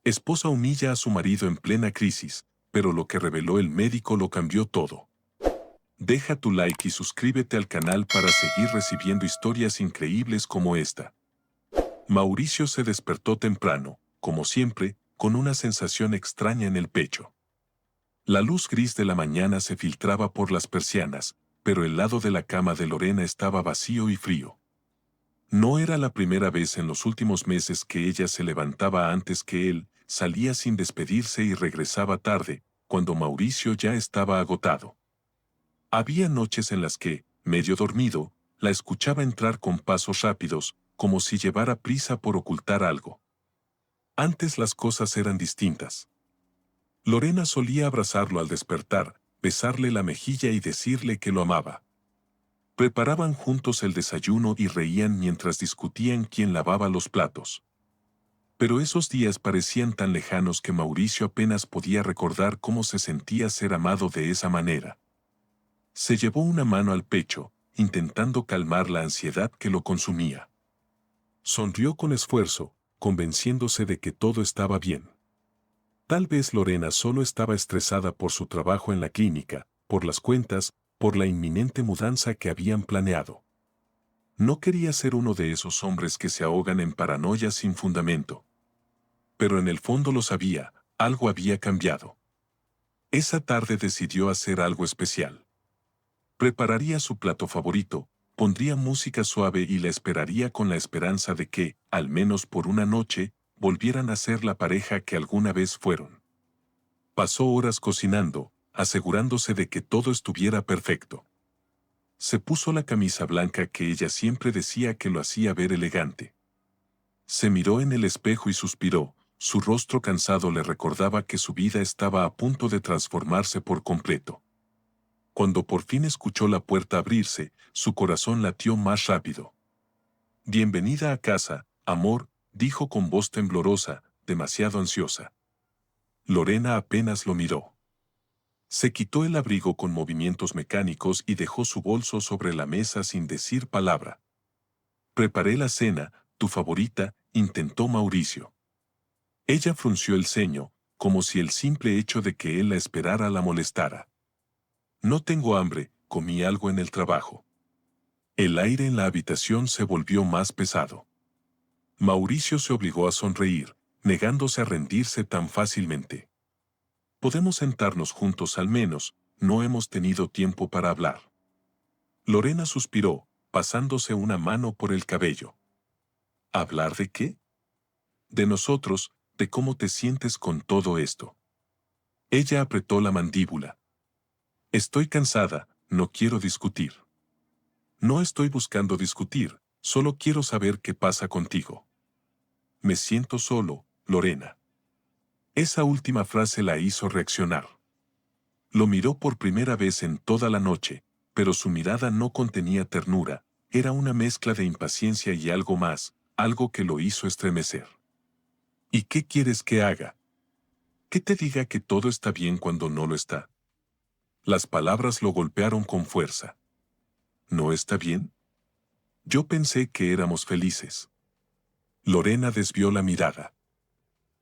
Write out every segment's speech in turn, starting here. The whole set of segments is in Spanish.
Esposa humilla a su marido en plena crisis, pero lo que reveló el médico lo cambió todo. Deja tu like y suscríbete al canal para seguir recibiendo historias increíbles como esta. Mauricio se despertó temprano, como siempre, con una sensación extraña en el pecho. La luz gris de la mañana se filtraba por las persianas, pero el lado de la cama de Lorena estaba vacío y frío. No era la primera vez en los últimos meses que ella se levantaba antes que él, salía sin despedirse y regresaba tarde, cuando Mauricio ya estaba agotado. Había noches en las que, medio dormido, la escuchaba entrar con pasos rápidos, como si llevara prisa por ocultar algo. Antes las cosas eran distintas. Lorena solía abrazarlo al despertar, besarle la mejilla y decirle que lo amaba. Preparaban juntos el desayuno y reían mientras discutían quién lavaba los platos. Pero esos días parecían tan lejanos que Mauricio apenas podía recordar cómo se sentía ser amado de esa manera. Se llevó una mano al pecho, intentando calmar la ansiedad que lo consumía. Sonrió con esfuerzo, convenciéndose de que todo estaba bien. Tal vez Lorena solo estaba estresada por su trabajo en la clínica, por las cuentas, por la inminente mudanza que habían planeado. No quería ser uno de esos hombres que se ahogan en paranoia sin fundamento. Pero en el fondo lo sabía, algo había cambiado. Esa tarde decidió hacer algo especial. Prepararía su plato favorito, pondría música suave y la esperaría con la esperanza de que, al menos por una noche, volvieran a ser la pareja que alguna vez fueron. Pasó horas cocinando, asegurándose de que todo estuviera perfecto. Se puso la camisa blanca que ella siempre decía que lo hacía ver elegante. Se miró en el espejo y suspiró, su rostro cansado le recordaba que su vida estaba a punto de transformarse por completo. Cuando por fin escuchó la puerta abrirse, su corazón latió más rápido. «Bienvenida a casa, amor», dijo con voz temblorosa, demasiado ansiosa. Lorena apenas lo miró. Se quitó el abrigo con movimientos mecánicos y dejó su bolso sobre la mesa sin decir palabra. «Preparé la cena, tu favorita», intentó Mauricio. Ella frunció el ceño, como si el simple hecho de que él la esperara la molestara. «No tengo hambre, comí algo en el trabajo». El aire en la habitación se volvió más pesado. Mauricio se obligó a sonreír, negándose a rendirse tan fácilmente. «Podemos sentarnos juntos al menos, no hemos tenido tiempo para hablar». Lorena suspiró, pasándose una mano por el cabello. «¿Hablar de qué?» «De nosotros, de cómo te sientes con todo esto». Ella apretó la mandíbula. «Estoy cansada, no quiero discutir». «No estoy buscando discutir, solo quiero saber qué pasa contigo». «Me siento solo, Lorena». Esa última frase la hizo reaccionar. Lo miró por primera vez en toda la noche, pero su mirada no contenía ternura, era una mezcla de impaciencia y algo más, algo que lo hizo estremecer. «¿Y qué quieres que haga? ¿Que te diga que todo está bien cuando no lo está?» Las palabras lo golpearon con fuerza. «¿No está bien? Yo pensé que éramos felices». Lorena desvió la mirada.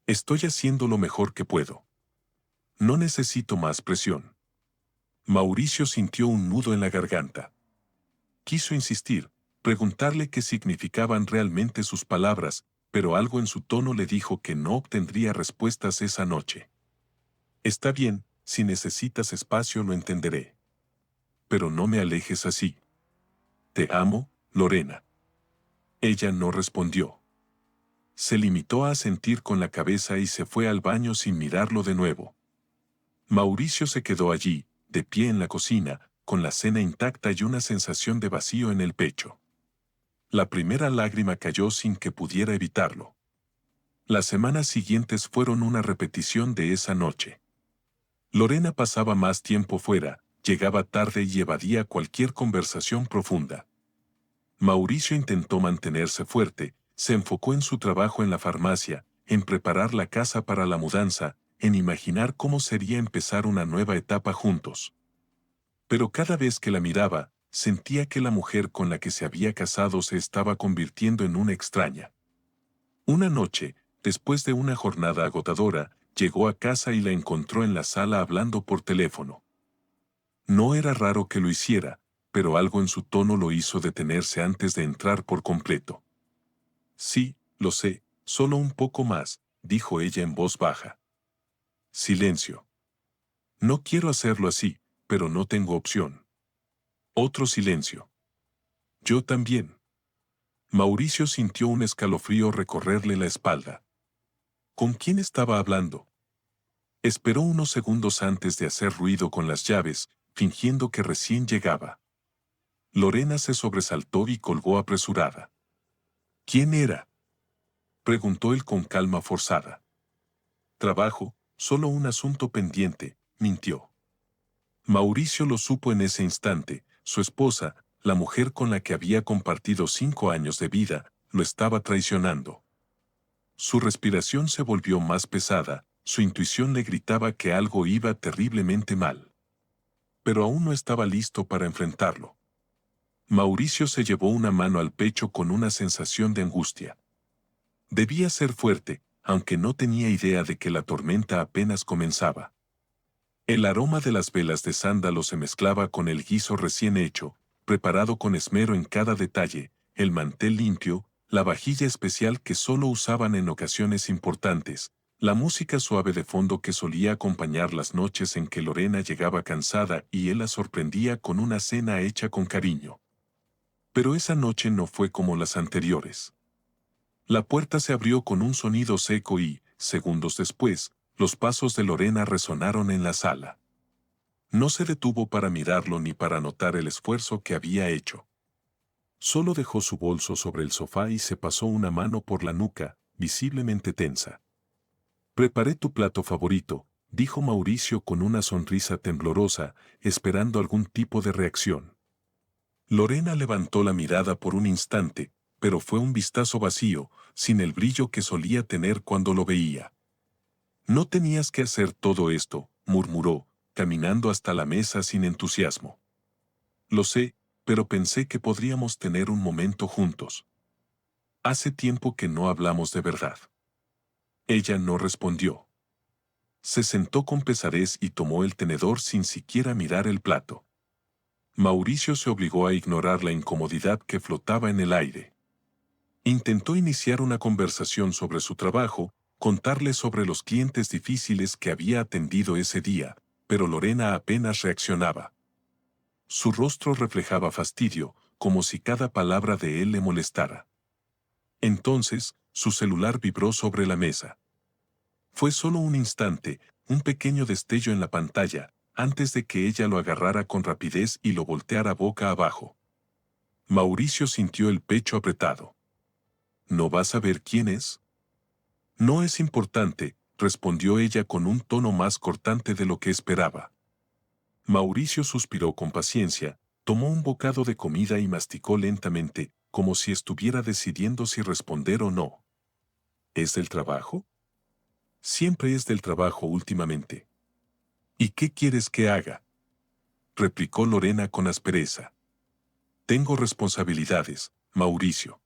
«Estoy haciendo lo mejor que puedo. No necesito más presión». Mauricio sintió un nudo en la garganta. Quiso insistir, preguntarle qué significaban realmente sus palabras, pero algo en su tono le dijo que no obtendría respuestas esa noche. «Está bien, si necesitas espacio lo entenderé. Pero no me alejes así. Te amo, Lorena». Ella no respondió. Se limitó a asentir con la cabeza y se fue al baño sin mirarlo de nuevo. Mauricio se quedó allí, de pie en la cocina, con la cena intacta y una sensación de vacío en el pecho. La primera lágrima cayó sin que pudiera evitarlo. Las semanas siguientes fueron una repetición de esa noche. Lorena pasaba más tiempo fuera, llegaba tarde y evadía cualquier conversación profunda. Mauricio intentó mantenerse fuerte, se enfocó en su trabajo en la farmacia, en preparar la casa para la mudanza, en imaginar cómo sería empezar una nueva etapa juntos. Pero cada vez que la miraba, sentía que la mujer con la que se había casado se estaba convirtiendo en una extraña. Una noche, después de una jornada agotadora, llegó a casa y la encontró en la sala hablando por teléfono. No era raro que lo hiciera, pero algo en su tono lo hizo detenerse antes de entrar por completo. Sí, lo sé, solo un poco más, dijo ella en voz baja. Silencio. No quiero hacerlo así, pero no tengo opción. Otro silencio. Yo también. Mauricio sintió un escalofrío recorrerle la espalda. ¿Con quién estaba hablando? Esperó unos segundos antes de hacer ruido con las llaves, fingiendo que recién llegaba. Lorena se sobresaltó y colgó apresurada. ¿Quién era?, preguntó él con calma forzada. Trabajo, solo un asunto pendiente, mintió. Mauricio lo supo en ese instante. Su esposa, la mujer con la que había compartido 5 años de vida, lo estaba traicionando. Su respiración se volvió más pesada, su intuición le gritaba que algo iba terriblemente mal. Pero aún no estaba listo para enfrentarlo. Mauricio se llevó una mano al pecho con una sensación de angustia. Debía ser fuerte, aunque no tenía idea de que la tormenta apenas comenzaba. El aroma de las velas de sándalo se mezclaba con el guiso recién hecho, preparado con esmero en cada detalle, el mantel limpio, la vajilla especial que solo usaban en ocasiones importantes, la música suave de fondo que solía acompañar las noches en que Lorena llegaba cansada y él la sorprendía con una cena hecha con cariño. Pero esa noche no fue como las anteriores. La puerta se abrió con un sonido seco y, segundos después, los pasos de Lorena resonaron en la sala. No se detuvo para mirarlo ni para notar el esfuerzo que había hecho. Solo dejó su bolso sobre el sofá y se pasó una mano por la nuca, visiblemente tensa. «Preparé tu plato favorito», dijo Mauricio con una sonrisa temblorosa, esperando algún tipo de reacción. Lorena levantó la mirada por un instante, pero fue un vistazo vacío, sin el brillo que solía tener cuando lo veía. «No tenías que hacer todo esto», murmuró, caminando hasta la mesa sin entusiasmo. «Lo sé, pero pensé que podríamos tener un momento juntos. Hace tiempo que no hablamos de verdad». Ella no respondió. Se sentó con pesadez y tomó el tenedor sin siquiera mirar el plato. Mauricio se obligó a ignorar la incomodidad que flotaba en el aire. Intentó iniciar una conversación sobre su trabajo, contarle sobre los clientes difíciles que había atendido ese día, pero Lorena apenas reaccionaba. Su rostro reflejaba fastidio, como si cada palabra de él le molestara. Entonces, su celular vibró sobre la mesa. Fue solo un instante, un pequeño destello en la pantalla, antes de que ella lo agarrara con rapidez y lo volteara boca abajo. Mauricio sintió el pecho apretado. ¿No vas a ver quién es? No es importante, respondió ella con un tono más cortante de lo que esperaba. Mauricio suspiró con paciencia, tomó un bocado de comida y masticó lentamente, como si estuviera decidiendo si responder o no. ¿Es del trabajo? Siempre es del trabajo últimamente. ¿Y qué quieres que haga?, replicó Lorena con aspereza. Tengo responsabilidades, Mauricio.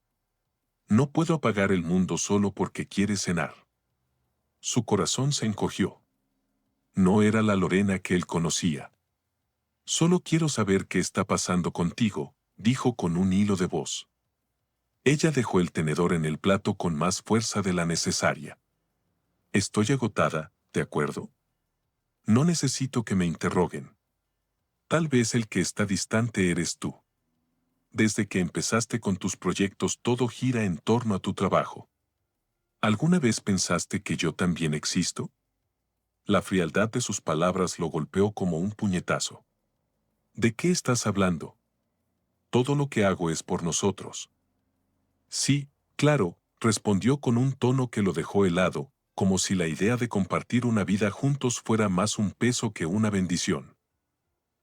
No puedo apagar el mundo solo porque quieres cenar. Su corazón se encogió. No era la Lorena que él conocía. Solo quiero saber qué está pasando contigo, dijo con un hilo de voz. Ella dejó el tenedor en el plato con más fuerza de la necesaria. Estoy agotada, ¿de acuerdo? No necesito que me interroguen. Tal vez el que está distante eres tú. Desde que empezaste con tus proyectos todo gira en torno a tu trabajo. ¿Alguna vez pensaste que yo también existo? La frialdad de sus palabras lo golpeó como un puñetazo. ¿De qué estás hablando? Todo lo que hago es por nosotros. Sí, claro, respondió con un tono que lo dejó helado, como si la idea de compartir una vida juntos fuera más un peso que una bendición.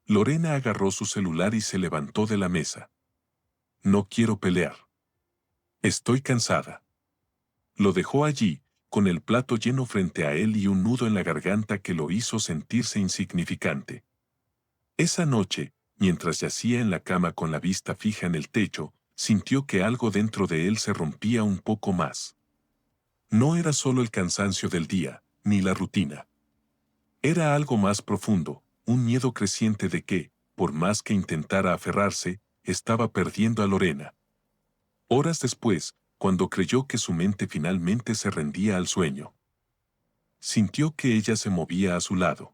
Lorena agarró su celular y se levantó de la mesa. No quiero pelear. Estoy cansada. Lo dejó allí, con el plato lleno frente a él y un nudo en la garganta que lo hizo sentirse insignificante. Esa noche, mientras yacía en la cama con la vista fija en el techo, sintió que algo dentro de él se rompía un poco más. No era solo el cansancio del día, ni la rutina. Era algo más profundo, un miedo creciente de que, por más que intentara aferrarse, estaba perdiendo a Lorena. Horas después, cuando creyó que su mente finalmente se rendía al sueño, sintió que ella se movía a su lado.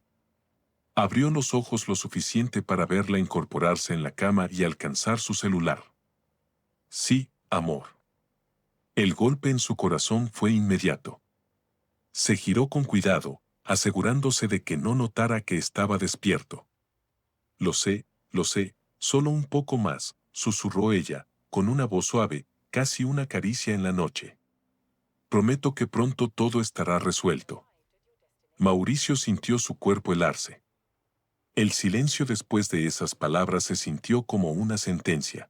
Abrió los ojos lo suficiente para verla incorporarse en la cama y alcanzar su celular. Sí, amor. El golpe en su corazón fue inmediato. Se giró con cuidado, asegurándose de que no notara que estaba despierto. Lo sé, solo un poco más, susurró ella, con una voz suave, casi una caricia en la noche. Prometo que pronto todo estará resuelto. Mauricio sintió su cuerpo helarse. El silencio después de esas palabras se sintió como una sentencia.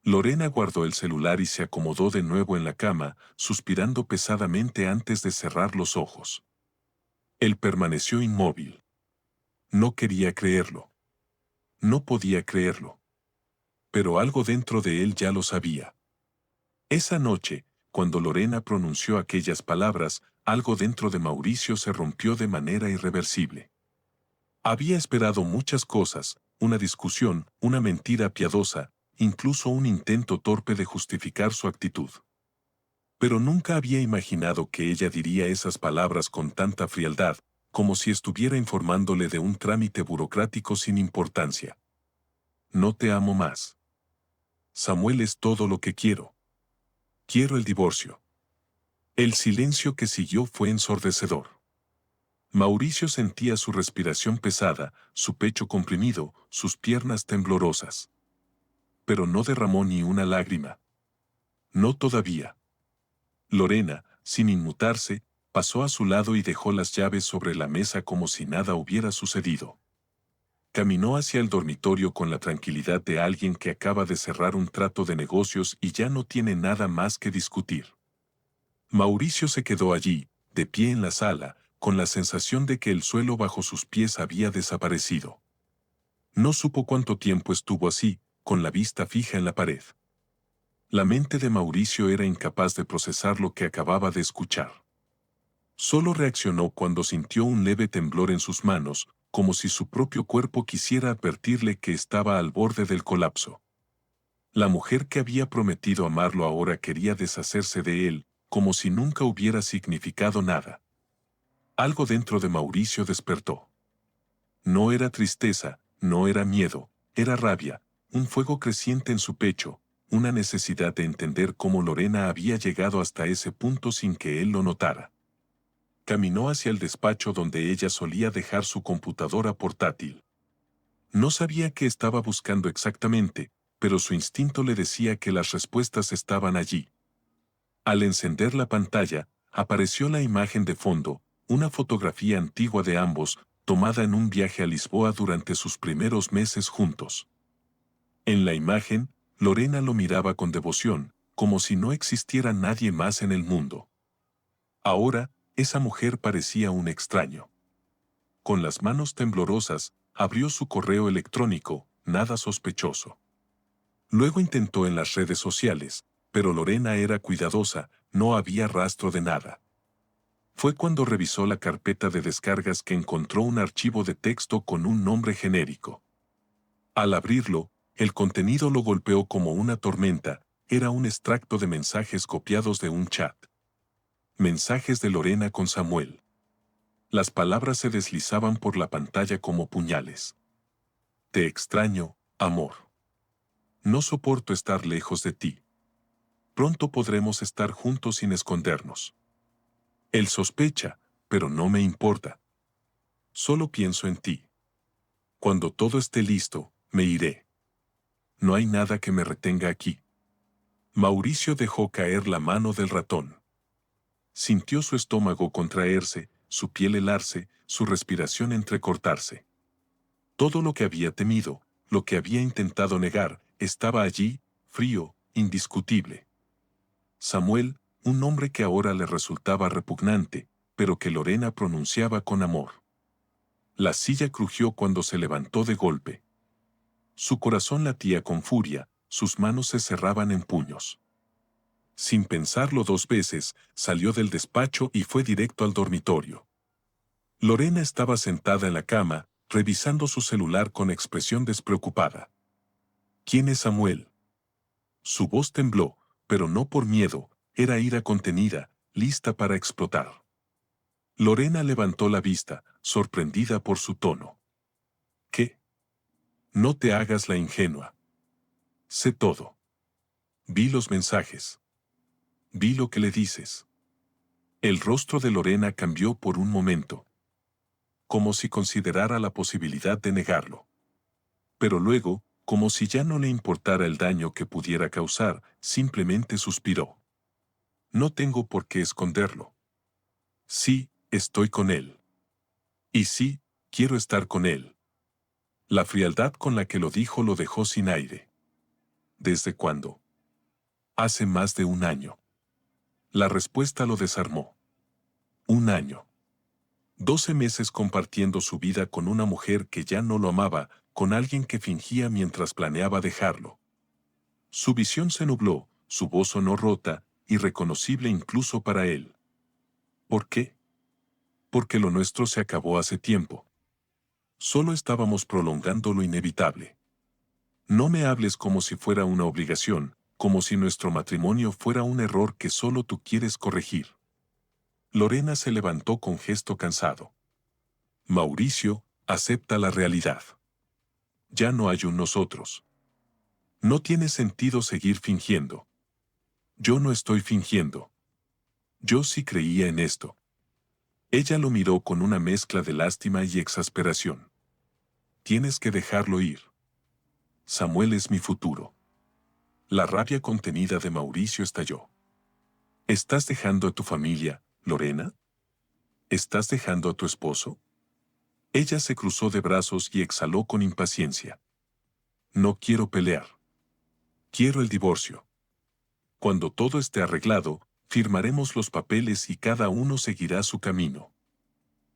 Lorena guardó el celular y se acomodó de nuevo en la cama, suspirando pesadamente antes de cerrar los ojos. Él permaneció inmóvil. No quería creerlo. No podía creerlo. Pero algo dentro de él ya lo sabía. Esa noche, cuando Lorena pronunció aquellas palabras, algo dentro de Mauricio se rompió de manera irreversible. Había esperado muchas cosas, una discusión, una mentira piadosa, incluso un intento torpe de justificar su actitud. Pero nunca había imaginado que ella diría esas palabras con tanta frialdad, como si estuviera informándole de un trámite burocrático sin importancia. No te amo más. Samuel es todo lo que quiero. Quiero el divorcio. El silencio que siguió fue ensordecedor. Mauricio sentía su respiración pesada, su pecho comprimido, sus piernas temblorosas. Pero no derramó ni una lágrima. No todavía. Lorena, sin inmutarse, pasó a su lado y dejó las llaves sobre la mesa como si nada hubiera sucedido. Caminó hacia el dormitorio con la tranquilidad de alguien que acaba de cerrar un trato de negocios y ya no tiene nada más que discutir. Mauricio se quedó allí, de pie en la sala, con la sensación de que el suelo bajo sus pies había desaparecido. No supo cuánto tiempo estuvo así, con la vista fija en la pared. La mente de Mauricio era incapaz de procesar lo que acababa de escuchar. Solo reaccionó cuando sintió un leve temblor en sus manos, como si su propio cuerpo quisiera advertirle que estaba al borde del colapso. La mujer que había prometido amarlo ahora quería deshacerse de él, como si nunca hubiera significado nada. Algo dentro de Mauricio despertó. No era tristeza, no era miedo, era rabia, un fuego creciente en su pecho, una necesidad de entender cómo Lorena había llegado hasta ese punto sin que él lo notara. Caminó hacia el despacho donde ella solía dejar su computadora portátil. No sabía qué estaba buscando exactamente, pero su instinto le decía que las respuestas estaban allí. Al encender la pantalla, apareció la imagen de fondo, una fotografía antigua de ambos, tomada en un viaje a Lisboa durante sus primeros meses juntos. En la imagen, Lorena lo miraba con devoción, como si no existiera nadie más en el mundo. Ahora, esa mujer parecía un extraño. Con las manos temblorosas, abrió su correo electrónico, nada sospechoso. Luego intentó en las redes sociales, pero Lorena era cuidadosa, no había rastro de nada. Fue cuando revisó la carpeta de descargas que encontró un archivo de texto con un nombre genérico. Al abrirlo, el contenido lo golpeó como una tormenta, era un extracto de mensajes copiados de un chat. Mensajes de Lorena con Samuel. Las palabras se deslizaban por la pantalla como puñales. Te extraño, amor. No soporto estar lejos de ti. Pronto podremos estar juntos sin escondernos. Él sospecha, pero no me importa. Solo pienso en ti. Cuando todo esté listo, me iré. No hay nada que me retenga aquí. Mauricio dejó caer la mano del ratón. Sintió su estómago contraerse, su piel helarse, su respiración entrecortarse. Todo lo que había temido, lo que había intentado negar, estaba allí, frío, indiscutible. Samuel, un nombre que ahora le resultaba repugnante, pero que Lorena pronunciaba con amor. La silla crujió cuando se levantó de golpe. Su corazón latía con furia, sus manos se cerraban en puños. Sin pensarlo 2 veces, salió del despacho y fue directo al dormitorio. Lorena estaba sentada en la cama, revisando su celular con expresión despreocupada. ¿Quién es Samuel? Su voz tembló, pero no por miedo, era ira contenida, lista para explotar. Lorena levantó la vista, sorprendida por su tono. ¿Qué? No te hagas la ingenua. Sé todo. Vi los mensajes. Vi lo que le dices. El rostro de Lorena cambió por un momento, como si considerara la posibilidad de negarlo. Pero luego, como si ya no le importara el daño que pudiera causar, simplemente suspiró. No tengo por qué esconderlo. Sí, estoy con él. Y sí, quiero estar con él. La frialdad con la que lo dijo lo dejó sin aire. ¿Desde cuándo? Hace más de un año. La respuesta lo desarmó. Un año. 12 meses compartiendo su vida con una mujer que ya no lo amaba, con alguien que fingía mientras planeaba dejarlo. Su visión se nubló, su voz sonó rota, irreconocible incluso para él. ¿Por qué? Porque lo nuestro se acabó hace tiempo. Solo estábamos prolongando lo inevitable. No me hables como si fuera una obligación, como si nuestro matrimonio fuera un error que solo tú quieres corregir. Lorena se levantó con gesto cansado. Mauricio, acepta la realidad. Ya no hay un nosotros. No tiene sentido seguir fingiendo. Yo no estoy fingiendo. Yo sí creía en esto. Ella lo miró con una mezcla de lástima y exasperación. Tienes que dejarlo ir. Samuel es mi futuro. La rabia contenida de Mauricio estalló. ¿Estás dejando a tu familia, Lorena? ¿Estás dejando a tu esposo? Ella se cruzó de brazos y exhaló con impaciencia. No quiero pelear. Quiero el divorcio. Cuando todo esté arreglado, firmaremos los papeles y cada uno seguirá su camino.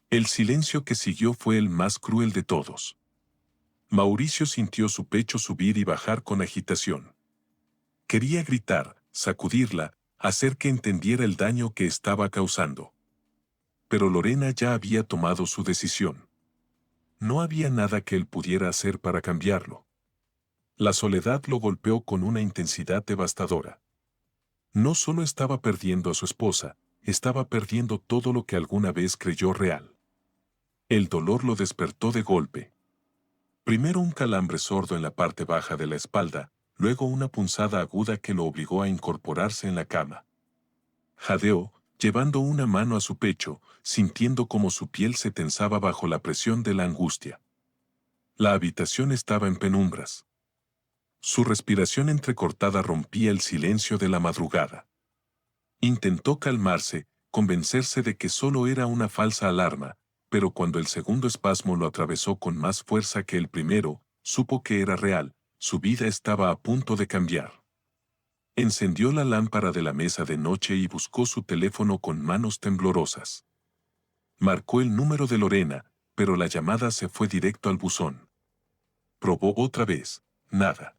El silencio que siguió fue el más cruel de todos. Mauricio sintió su pecho subir y bajar con agitación. Quería gritar, sacudirla, hacer que entendiera el daño que estaba causando. Pero Lorena ya había tomado su decisión. No había nada que él pudiera hacer para cambiarlo. La soledad lo golpeó con una intensidad devastadora. No solo estaba perdiendo a su esposa, estaba perdiendo todo lo que alguna vez creyó real. El dolor lo despertó de golpe. Primero un calambre sordo en la parte baja de la espalda, luego una punzada aguda que lo obligó a incorporarse en la cama. Jadeó, llevando una mano a su pecho, sintiendo cómo su piel se tensaba bajo la presión de la angustia. La habitación estaba en penumbras. Su respiración entrecortada rompía el silencio de la madrugada. Intentó calmarse, convencerse de que solo era una falsa alarma, pero cuando el segundo espasmo lo atravesó con más fuerza que el primero, supo que era real, su vida estaba a punto de cambiar. Encendió la lámpara de la mesa de noche y buscó su teléfono con manos temblorosas. Marcó el número de Lorena, pero la llamada se fue directo al buzón. Probó otra vez, nada.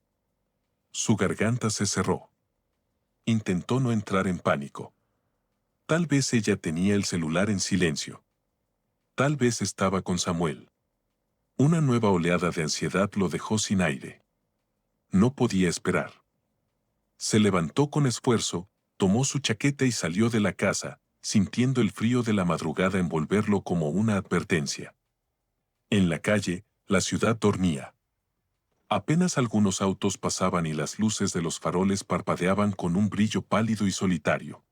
Su garganta se cerró. Intentó no entrar en pánico. Tal vez ella tenía el celular en silencio. Tal vez estaba con Samuel. Una nueva oleada de ansiedad lo dejó sin aire. No podía esperar. Se levantó con esfuerzo, tomó su chaqueta y salió de la casa, sintiendo el frío de la madrugada envolverlo como una advertencia. En la calle, la ciudad dormía. Apenas algunos autos pasaban y las luces de los faroles parpadeaban con un brillo pálido y solitario.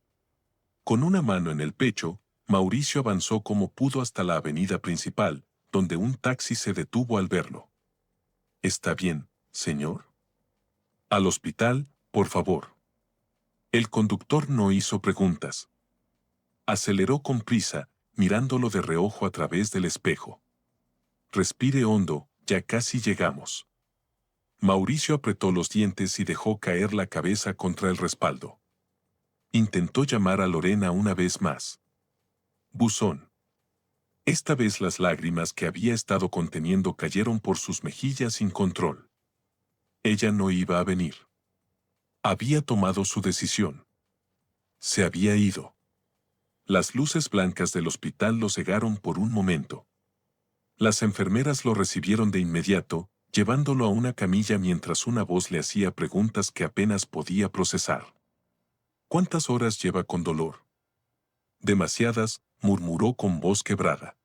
Con una mano en el pecho, Mauricio avanzó como pudo hasta la avenida principal, donde un taxi se detuvo al verlo. ¿Está bien, señor? Al hospital, por favor. El conductor no hizo preguntas. Aceleró con prisa, mirándolo de reojo a través del espejo. Respire hondo, ya casi llegamos. Mauricio apretó los dientes y dejó caer la cabeza contra el respaldo. Intentó llamar a Lorena una vez más. Buzón. Esta vez las lágrimas que había estado conteniendo cayeron por sus mejillas sin control. Ella no iba a venir. Había tomado su decisión. Se había ido. Las luces blancas del hospital lo cegaron por un momento. Las enfermeras lo recibieron de inmediato, llevándolo a una camilla mientras una voz le hacía preguntas que apenas podía procesar. ¿Cuántas horas lleva con dolor? Demasiadas, murmuró con voz quebrada.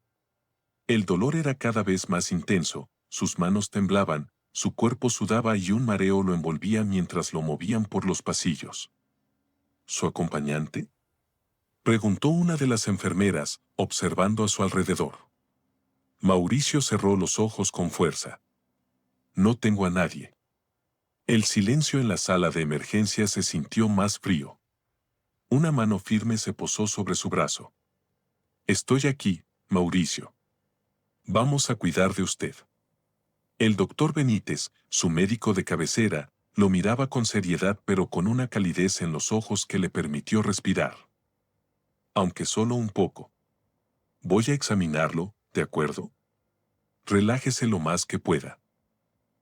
El dolor era cada vez más intenso, sus manos temblaban, su cuerpo sudaba y un mareo lo envolvía mientras lo movían por los pasillos. ¿Su acompañante? Preguntó una de las enfermeras, observando a su alrededor. Mauricio cerró los ojos con fuerza. No tengo a nadie. El silencio en la sala de emergencia se sintió más frío. Una mano firme se posó sobre su brazo. Estoy aquí, Mauricio. Vamos a cuidar de usted. El doctor Benítez, su médico de cabecera, lo miraba con seriedad pero con una calidez en los ojos que le permitió respirar. Aunque solo un poco. Voy a examinarlo, ¿de acuerdo? Relájese lo más que pueda.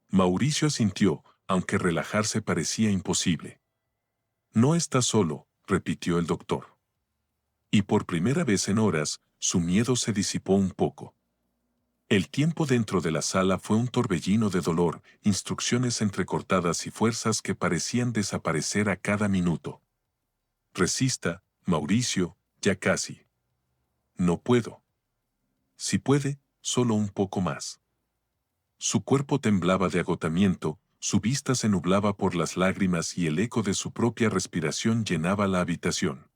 Mauricio asintió, aunque relajarse parecía imposible. No está solo, repitió el doctor. Y por primera vez en horas, su miedo se disipó un poco. El tiempo dentro de la sala fue un torbellino de dolor, instrucciones entrecortadas y fuerzas que parecían desaparecer a cada minuto. Resista, Mauricio, ya casi. No puedo. Si puede, solo un poco más. Su cuerpo temblaba de agotamiento, su vista se nublaba por las lágrimas y el eco de su propia respiración llenaba la habitación.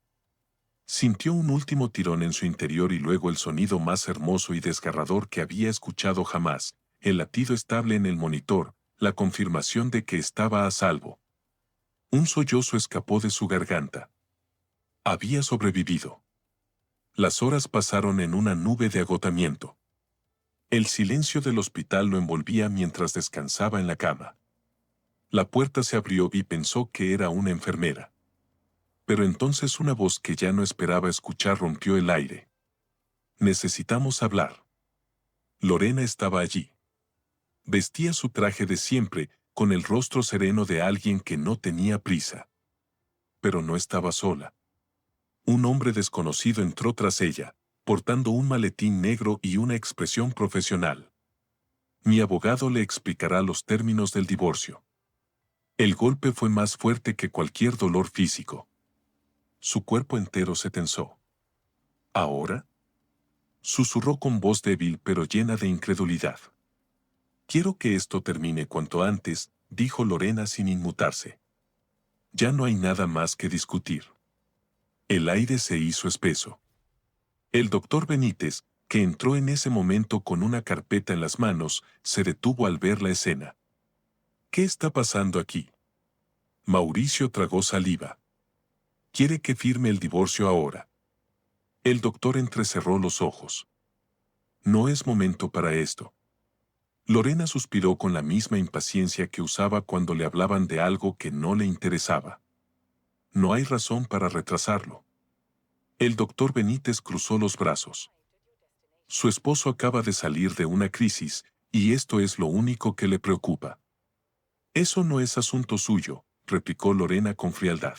Sintió un último tirón en su interior y luego el sonido más hermoso y desgarrador que había escuchado jamás, el latido estable en el monitor, la confirmación de que estaba a salvo. Un sollozo escapó de su garganta. Había sobrevivido. Las horas pasaron en una nube de agotamiento. El silencio del hospital lo envolvía mientras descansaba en la cama. La puerta se abrió y pensó que era una enfermera. Pero entonces una voz que ya no esperaba escuchar rompió el aire. Necesitamos hablar. Lorena estaba allí. Vestía su traje de siempre, con el rostro sereno de alguien que no tenía prisa. Pero no estaba sola. Un hombre desconocido entró tras ella, portando un maletín negro y una expresión profesional. Mi abogado le explicará los términos del divorcio. El golpe fue más fuerte que cualquier dolor físico. Su cuerpo entero se tensó. ¿Ahora? Susurró con voz débil pero llena de incredulidad. Quiero que esto termine cuanto antes, dijo Lorena sin inmutarse. Ya no hay nada más que discutir. El aire se hizo espeso. El doctor Benítez, que entró en ese momento con una carpeta en las manos, se detuvo al ver la escena. ¿Qué está pasando aquí? Mauricio tragó saliva. Quiere que firme el divorcio ahora. El doctor entrecerró los ojos. No es momento para esto. Lorena suspiró con la misma impaciencia que usaba cuando le hablaban de algo que no le interesaba. No hay razón para retrasarlo. El doctor Benítez cruzó los brazos. Su esposo acaba de salir de una crisis, y esto es lo único que le preocupa. Eso no es asunto suyo, replicó Lorena con frialdad.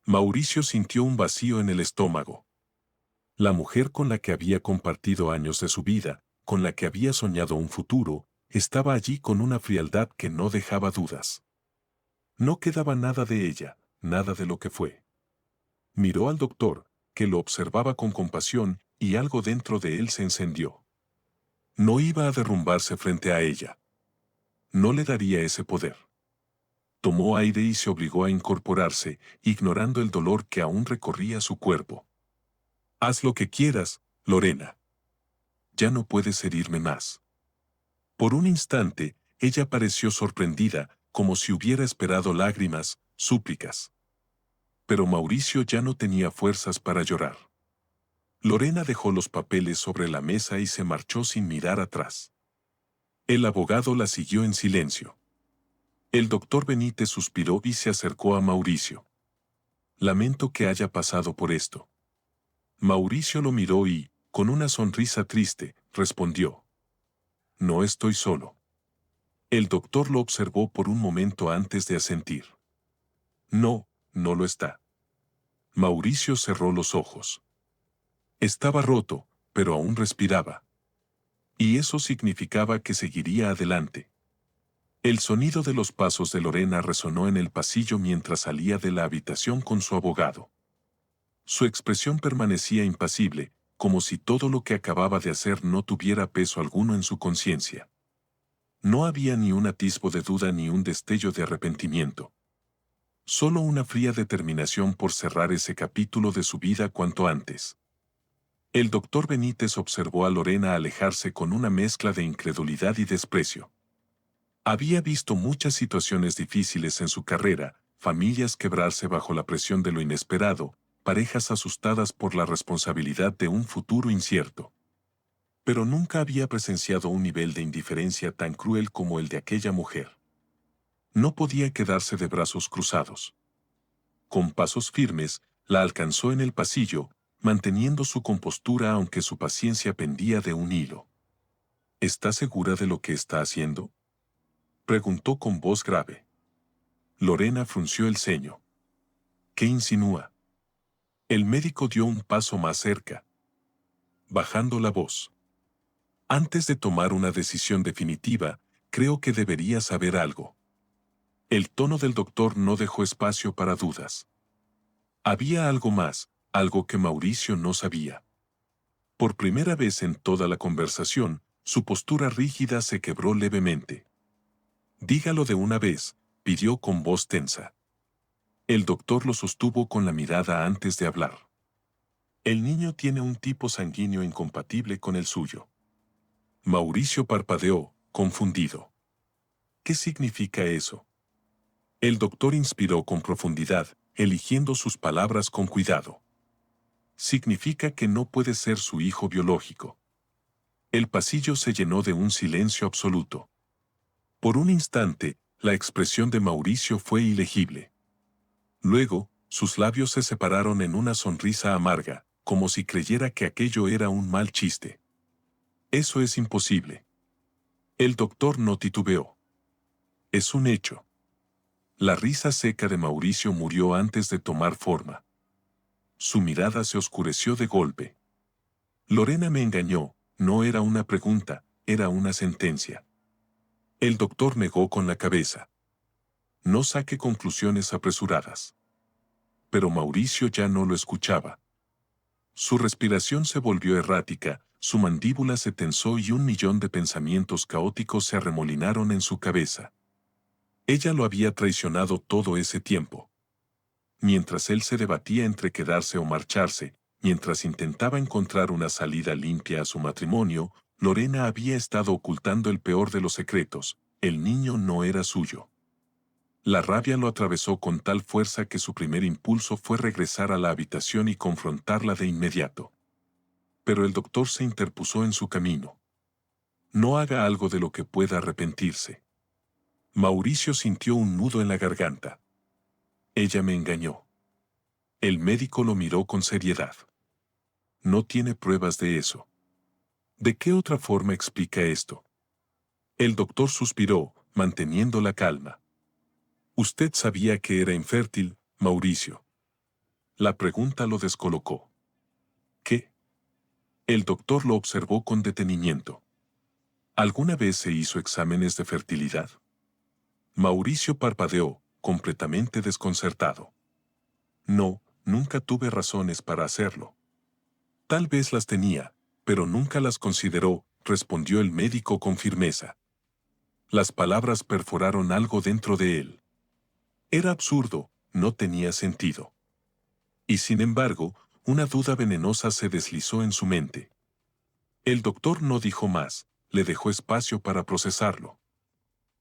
Mauricio sintió un vacío en el estómago. La mujer con la que había compartido años de su vida, con la que había soñado un futuro, estaba allí con una frialdad que no dejaba dudas. No quedaba nada de ella, nada de lo que fue. Miró al doctor, que lo observaba con compasión, y algo dentro de él se encendió. No iba a derrumbarse frente a ella. No le daría ese poder. Tomó aire y se obligó a incorporarse, ignorando el dolor que aún recorría su cuerpo. Haz lo que quieras, Lorena. Ya no puedes herirme más. Por un instante, ella pareció sorprendida, como si hubiera esperado lágrimas, súplicas. Pero Mauricio ya no tenía fuerzas para llorar. Lorena dejó los papeles sobre la mesa y se marchó sin mirar atrás. El abogado la siguió en silencio. El doctor Benítez suspiró y se acercó a Mauricio. Lamento que haya pasado por esto. Mauricio lo miró y, con una sonrisa triste, respondió. No estoy solo. El doctor lo observó por un momento antes de asentir. No, no lo está. Mauricio cerró los ojos. Estaba roto, pero aún respiraba. Y eso significaba que seguiría adelante. El sonido de los pasos de Lorena resonó en el pasillo mientras salía de la habitación con su abogado. Su expresión permanecía impasible, como si todo lo que acababa de hacer no tuviera peso alguno en su conciencia. No había ni un atisbo de duda ni un destello de arrepentimiento. Solo una fría determinación por cerrar ese capítulo de su vida cuanto antes. El doctor Benítez observó a Lorena alejarse con una mezcla de incredulidad y desprecio. Había visto muchas situaciones difíciles en su carrera, familias quebrarse bajo la presión de lo inesperado, parejas asustadas por la responsabilidad de un futuro incierto. Pero nunca había presenciado un nivel de indiferencia tan cruel como el de aquella mujer. No podía quedarse de brazos cruzados. Con pasos firmes, la alcanzó en el pasillo, manteniendo su compostura aunque su paciencia pendía de un hilo. ¿Está segura de lo que está haciendo?, preguntó con voz grave. Lorena frunció el ceño. ¿Qué insinúa? El médico dio un paso más cerca, bajando la voz. Antes de tomar una decisión definitiva, creo que debería saber algo. El tono del doctor no dejó espacio para dudas. Había algo más, algo que Mauricio no sabía. Por primera vez en toda la conversación, su postura rígida se quebró levemente. Dígalo de una vez, pidió con voz tensa. El doctor lo sostuvo con la mirada antes de hablar. El niño tiene un tipo sanguíneo incompatible con el suyo. Mauricio parpadeó, confundido. ¿Qué significa eso? El doctor inspiró con profundidad, eligiendo sus palabras con cuidado. Significa que no puede ser su hijo biológico. El pasillo se llenó de un silencio absoluto. Por un instante, la expresión de Mauricio fue ilegible. Luego, sus labios se separaron en una sonrisa amarga, como si creyera que aquello era un mal chiste. Eso es imposible. El doctor no titubeó. Es un hecho. La risa seca de Mauricio murió antes de tomar forma. Su mirada se oscureció de golpe. Lorena me engañó, no era una pregunta, era una sentencia. El doctor negó con la cabeza. No saque conclusiones apresuradas. Pero Mauricio ya no lo escuchaba. Su respiración se volvió errática, su mandíbula se tensó y 1.000.000 de pensamientos caóticos se arremolinaron en su cabeza. Ella lo había traicionado todo ese tiempo. Mientras él se debatía entre quedarse o marcharse, mientras intentaba encontrar una salida limpia a su matrimonio, Lorena había estado ocultando el peor de los secretos: el niño no era suyo. La rabia lo atravesó con tal fuerza que su primer impulso fue regresar a la habitación y confrontarla de inmediato. Pero el doctor se interpuso en su camino. No haga algo de lo que pueda arrepentirse. Mauricio sintió un nudo en la garganta. Ella me engañó. El médico lo miró con seriedad. No tiene pruebas de eso. ¿De qué otra forma explica esto? El doctor suspiró, manteniendo la calma. Usted sabía que era infértil, Mauricio. La pregunta lo descolocó. ¿Qué? El doctor lo observó con detenimiento. ¿Alguna vez se hizo exámenes de fertilidad? Mauricio parpadeó, completamente desconcertado. No, nunca tuve razones para hacerlo. Tal vez las tenía, pero nunca las consideró, respondió el médico con firmeza. Las palabras perforaron algo dentro de él. Era absurdo, no tenía sentido. Y sin embargo, una duda venenosa se deslizó en su mente. El doctor no dijo más, le dejó espacio para procesarlo.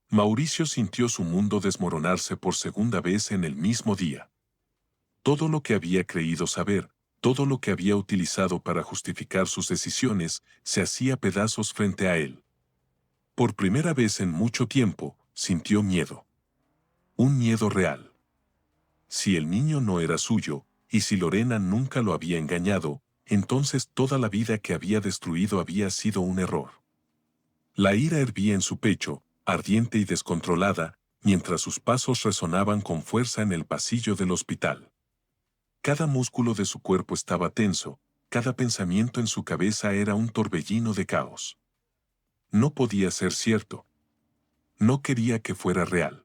Mauricio sintió su mundo desmoronarse por segunda vez en el mismo día. Todo lo que había creído saber, todo lo que había utilizado para justificar sus decisiones, se hacía pedazos frente a él. Por primera vez en mucho tiempo, sintió miedo. Un miedo real. Si el niño no era suyo, y si Lorena nunca lo había engañado, entonces toda la vida que había destruido había sido un error. La ira hervía en su pecho, ardiente y descontrolada, mientras sus pasos resonaban con fuerza en el pasillo del hospital. Cada músculo de su cuerpo estaba tenso, cada pensamiento en su cabeza era un torbellino de caos. No podía ser cierto. No quería que fuera real.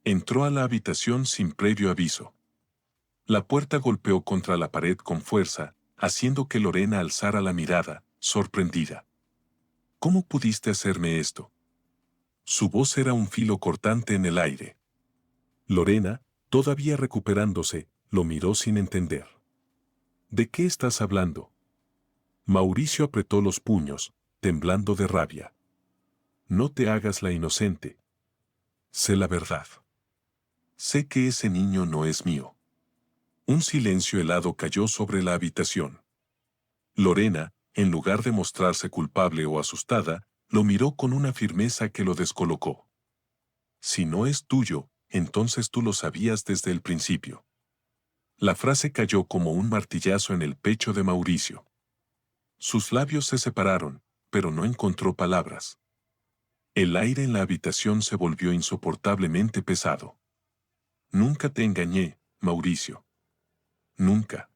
Entró a la habitación sin previo aviso. La puerta golpeó contra la pared con fuerza, haciendo que Lorena alzara la mirada, sorprendida. ¿Cómo pudiste hacerme esto? Su voz era un filo cortante en el aire. Lorena, todavía recuperándose, lo miró sin entender. ¿De qué estás hablando? Mauricio apretó los puños, temblando de rabia. No te hagas la inocente. Sé la verdad. Sé que ese niño no es mío. Un silencio helado cayó sobre la habitación. Lorena, en lugar de mostrarse culpable o asustada, lo miró con una firmeza que lo descolocó. Si no es tuyo, entonces tú lo sabías desde el principio. La frase cayó como un martillazo en el pecho de Mauricio. Sus labios se separaron, pero no encontró palabras. El aire en la habitación se volvió insoportablemente pesado. Nunca te engañé, Mauricio. Nunca.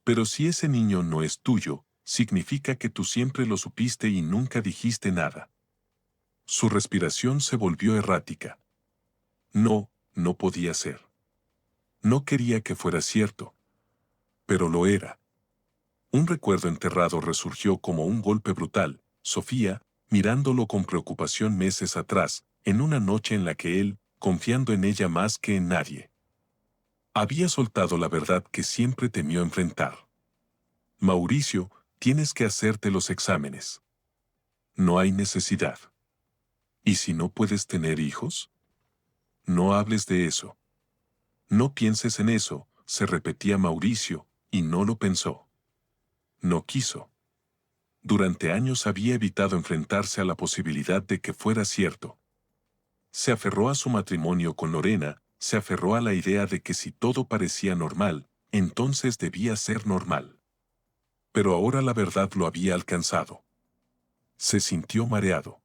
Pero si ese niño no es tuyo, significa que tú siempre lo supiste y nunca dijiste nada. Su respiración se volvió errática. No, no podía ser. No quería que fuera cierto. Pero lo era. Un recuerdo enterrado resurgió como un golpe brutal. Sofía, mirándolo con preocupación meses atrás, en una noche en la que él, confiando en ella más que en nadie, había soltado la verdad que siempre temió enfrentar. Mauricio, tienes que hacerte los exámenes. No hay necesidad. ¿Y si no puedes tener hijos? No hables de eso. No pienses en eso, se repetía Mauricio, y no lo pensó. No quiso. Durante años había evitado enfrentarse a la posibilidad de que fuera cierto. Se aferró a su matrimonio con Lorena, se aferró a la idea de que si todo parecía normal, entonces debía ser normal. Pero ahora la verdad lo había alcanzado. Se sintió mareado.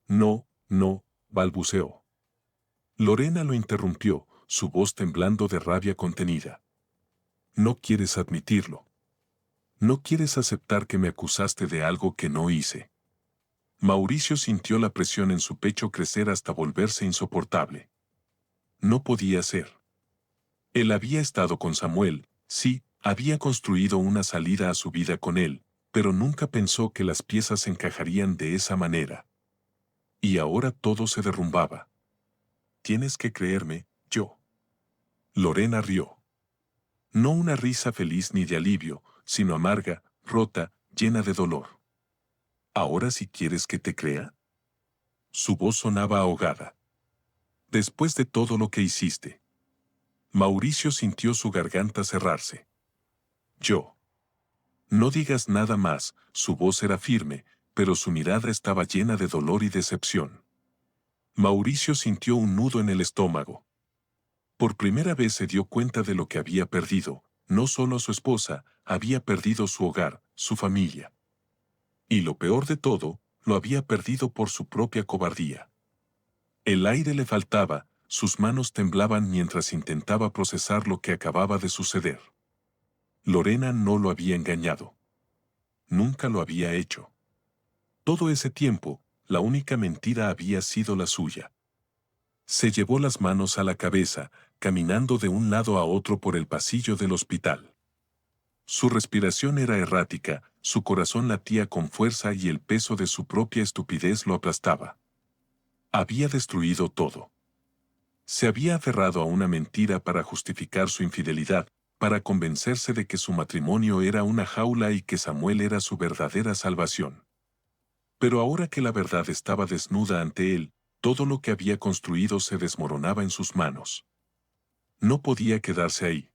No, no, balbuceó. Lorena lo interrumpió, su voz temblando de rabia contenida. No quieres admitirlo. No quieres aceptar que me acusaste de algo que no hice. Mauricio sintió la presión en su pecho crecer hasta volverse insoportable. No podía ser. Él había estado con Samuel, sí, había construido una salida a su vida con él, pero nunca pensó que las piezas encajarían de esa manera. Y ahora todo se derrumbaba. Tienes que creerme, yo. Lorena rió. No una risa feliz ni de alivio, sino amarga, rota, llena de dolor. ¿Ahora sí quieres que te crea? Su voz sonaba ahogada. Después de todo lo que hiciste. Mauricio sintió su garganta cerrarse. Yo. No digas nada más, su voz era firme, pero su mirada estaba llena de dolor y decepción. Mauricio sintió un nudo en el estómago. Por primera vez se dio cuenta de lo que había perdido, no solo a su esposa, había perdido su hogar, su familia. Y lo peor de todo, lo había perdido por su propia cobardía. El aire le faltaba, sus manos temblaban mientras intentaba procesar lo que acababa de suceder. Lorena no lo había engañado. Nunca lo había hecho. Todo ese tiempo, la única mentira había sido la suya. Se llevó las manos a la cabeza, caminando de un lado a otro por el pasillo del hospital. Su respiración era errática, su corazón latía con fuerza y el peso de su propia estupidez lo aplastaba. Había destruido todo. Se había aferrado a una mentira para justificar su infidelidad, para convencerse de que su matrimonio era una jaula y que Samuel era su verdadera salvación. Pero ahora que la verdad estaba desnuda ante él, todo lo que había construido se desmoronaba en sus manos. No podía quedarse ahí.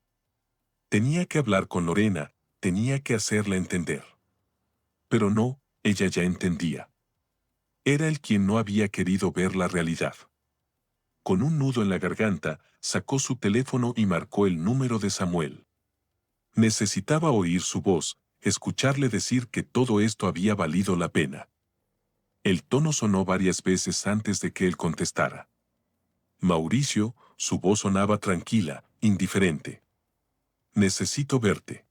Tenía que hablar con Lorena, tenía que hacerla entender. Pero no, ella ya entendía. Era él quien no había querido ver la realidad. Con un nudo en la garganta, sacó su teléfono y marcó el número de Samuel. Necesitaba oír su voz, escucharle decir que todo esto había valido la pena. El tono sonó varias veces antes de que él contestara. Mauricio, su voz sonaba tranquila, indiferente. Necesito verte.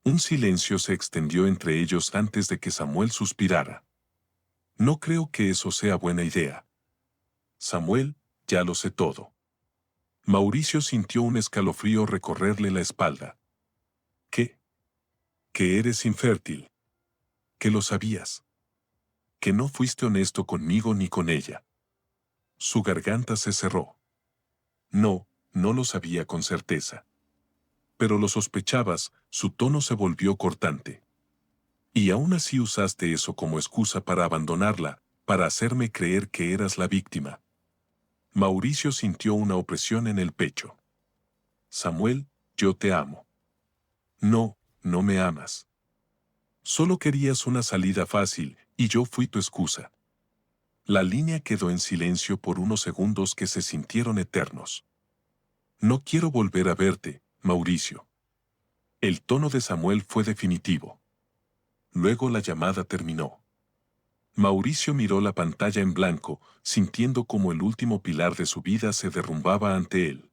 Un silencio se extendió entre ellos antes de que Samuel suspirara. No creo que eso sea buena idea. Samuel, ya lo sé todo. Mauricio sintió un escalofrío recorrerle la espalda. ¿Qué? Que eres infértil. Que lo sabías. Que no fuiste honesto conmigo ni con ella. Su garganta se cerró. No, no lo sabía con certeza. Pero lo sospechabas, su tono se volvió cortante. Y aún así usaste eso como excusa para abandonarla, para hacerme creer que eras la víctima. Mauricio sintió una opresión en el pecho. Samuel, yo te amo. No, no me amas. Solo querías una salida fácil, y yo fui tu excusa. La línea quedó en silencio por unos segundos que se sintieron eternos. No quiero volver a verte, Mauricio. El tono de Samuel fue definitivo. Luego la llamada terminó. Mauricio miró la pantalla en blanco, sintiendo como el último pilar de su vida se derrumbaba ante él.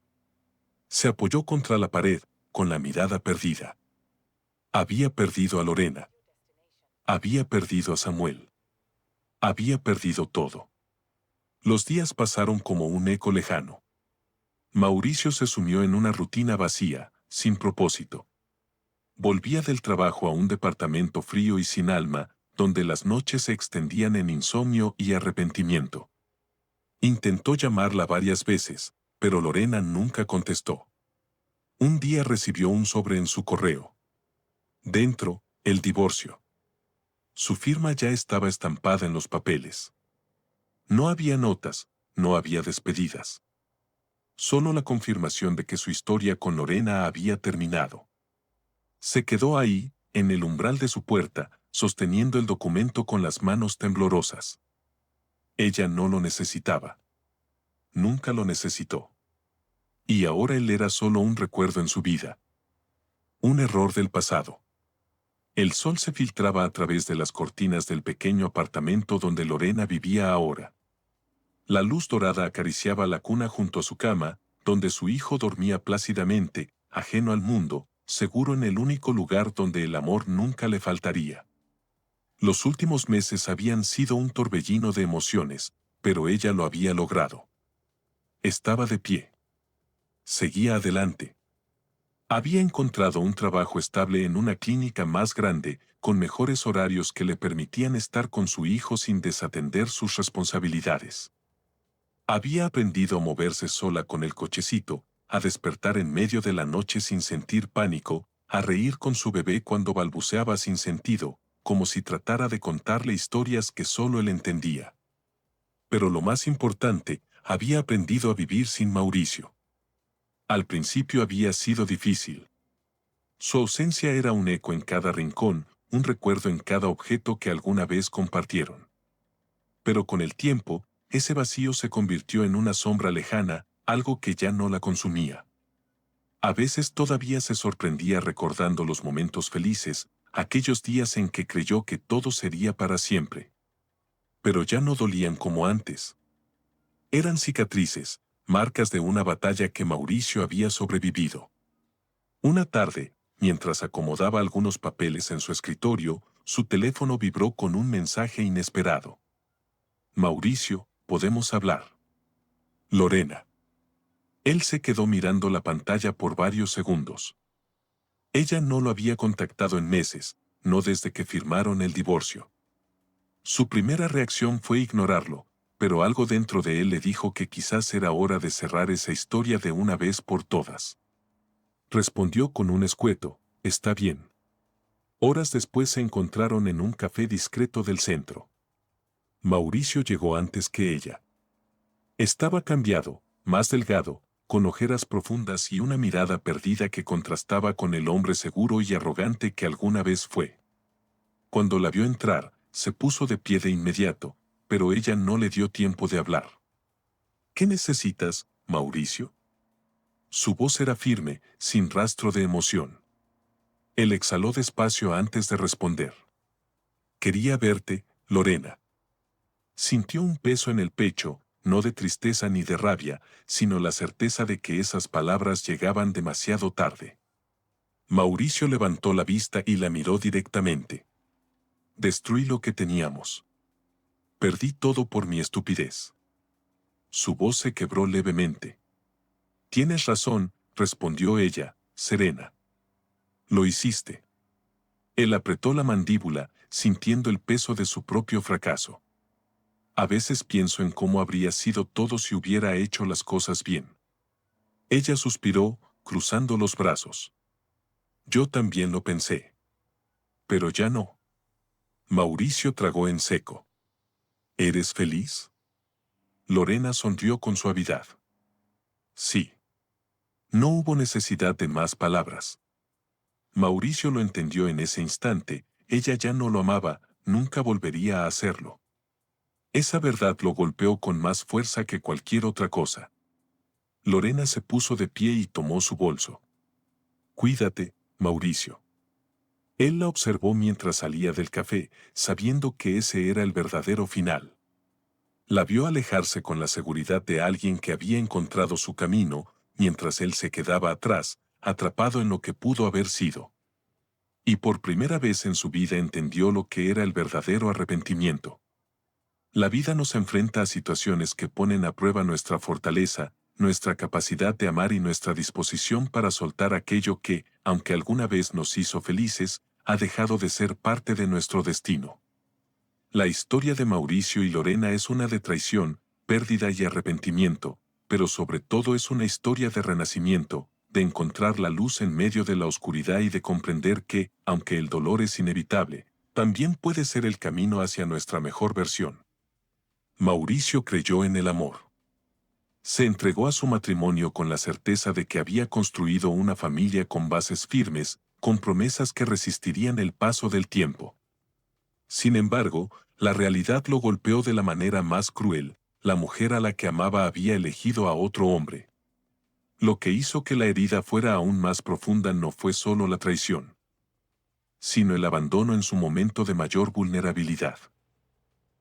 Se apoyó contra la pared, con la mirada perdida. Había perdido a Lorena. Había perdido a Samuel. Había perdido todo. Los días pasaron como un eco lejano. Mauricio se sumió en una rutina vacía, sin propósito. Volvía del trabajo a un departamento frío y sin alma, donde las noches se extendían en insomnio y arrepentimiento. Intentó llamarla varias veces, pero Lorena nunca contestó. Un día recibió un sobre en su correo. Dentro, el divorcio. Su firma ya estaba estampada en los papeles. No había notas, no había despedidas. Solo la confirmación de que su historia con Lorena había terminado. Se quedó ahí, en el umbral de su puerta, sosteniendo el documento con las manos temblorosas. Ella no lo necesitaba. Nunca lo necesitó. Y ahora él era solo un recuerdo en su vida. Un error del pasado. El sol se filtraba a través de las cortinas del pequeño apartamento donde Lorena vivía ahora. La luz dorada acariciaba la cuna junto a su cama, donde su hijo dormía plácidamente, ajeno al mundo, seguro en el único lugar donde el amor nunca le faltaría. Los últimos meses habían sido un torbellino de emociones, pero ella lo había logrado. Estaba de pie. Seguía adelante. Había encontrado un trabajo estable en una clínica más grande, con mejores horarios que le permitían estar con su hijo sin desatender sus responsabilidades. Había aprendido a moverse sola con el cochecito, a despertar en medio de la noche sin sentir pánico, a reír con su bebé cuando balbuceaba sin sentido, como si tratara de contarle historias que solo él entendía. Pero lo más importante, había aprendido a vivir sin Mauricio. Al principio había sido difícil. Su ausencia era un eco en cada rincón, un recuerdo en cada objeto que alguna vez compartieron. Pero con el tiempo, ese vacío se convirtió en una sombra lejana, algo que ya no la consumía. A veces todavía se sorprendía recordando los momentos felices, aquellos días en que creyó que todo sería para siempre. Pero ya no dolían como antes. Eran cicatrices, marcas de una batalla que Mauricio había sobrevivido. Una tarde, mientras acomodaba algunos papeles en su escritorio, su teléfono vibró con un mensaje inesperado. Mauricio, ¿podemos hablar? Lorena. Él se quedó mirando la pantalla por varios segundos. Ella no lo había contactado en meses, no desde que firmaron el divorcio. Su primera reacción fue ignorarlo, pero algo dentro de él le dijo que quizás era hora de cerrar esa historia de una vez por todas. Respondió con un escueto, está bien. Horas después se encontraron en un café discreto del centro. Mauricio llegó antes que ella. Estaba cambiado, más delgado, con ojeras profundas y una mirada perdida que contrastaba con el hombre seguro y arrogante que alguna vez fue. Cuando la vio entrar, se puso de pie de inmediato, pero ella no le dio tiempo de hablar. ¿Qué necesitas, Mauricio? Su voz era firme, sin rastro de emoción. Él exhaló despacio antes de responder. Quería verte, Lorena. Sintió un peso en el pecho, no de tristeza ni de rabia, sino la certeza de que esas palabras llegaban demasiado tarde. Mauricio levantó la vista y la miró directamente. Destruí lo que teníamos. Perdí todo por mi estupidez. Su voz se quebró levemente. Tienes razón, respondió ella, serena. Lo hiciste. Él apretó la mandíbula, sintiendo el peso de su propio fracaso. A veces pienso en cómo habría sido todo si hubiera hecho las cosas bien. Ella suspiró, cruzando los brazos. Yo también lo pensé. Pero ya no. Mauricio tragó en seco. ¿Eres feliz? Lorena sonrió con suavidad. Sí. No hubo necesidad de más palabras. Mauricio lo entendió en ese instante, ella ya no lo amaba, nunca volvería a hacerlo. Esa verdad lo golpeó con más fuerza que cualquier otra cosa. Lorena se puso de pie y tomó su bolso. Cuídate, Mauricio. Él la observó mientras salía del café, sabiendo que ese era el verdadero final. La vio alejarse con la seguridad de alguien que había encontrado su camino, mientras él se quedaba atrás, atrapado en lo que pudo haber sido. Y por primera vez en su vida entendió lo que era el verdadero arrepentimiento. La vida nos enfrenta a situaciones que ponen a prueba nuestra fortaleza, nuestra capacidad de amar y nuestra disposición para soltar aquello que, aunque alguna vez nos hizo felices, ha dejado de ser parte de nuestro destino. La historia de Mauricio y Lorena es una de traición, pérdida y arrepentimiento, pero sobre todo es una historia de renacimiento, de encontrar la luz en medio de la oscuridad y de comprender que, aunque el dolor es inevitable, también puede ser el camino hacia nuestra mejor versión. Mauricio creyó en el amor. Se entregó a su matrimonio con la certeza de que había construido una familia con bases firmes, con promesas que resistirían el paso del tiempo. Sin embargo, la realidad lo golpeó de la manera más cruel. La mujer a la que amaba había elegido a otro hombre. Lo que hizo que la herida fuera aún más profunda no fue solo la traición, sino el abandono en su momento de mayor vulnerabilidad.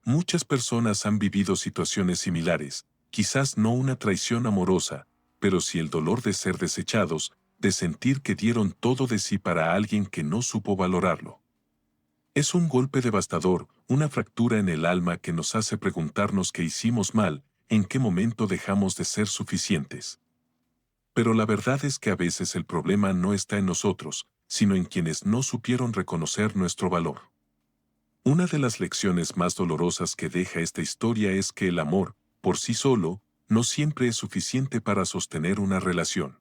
Muchas personas han vivido situaciones similares, quizás no una traición amorosa, pero sí el dolor de ser desechados, de sentir que dieron todo de sí para alguien que no supo valorarlo. Es un golpe devastador, una fractura en el alma que nos hace preguntarnos qué hicimos mal, en qué momento dejamos de ser suficientes. Pero la verdad es que a veces el problema no está en nosotros, sino en quienes no supieron reconocer nuestro valor. Una de las lecciones más dolorosas que deja esta historia es que el amor, por sí solo, no siempre es suficiente para sostener una relación.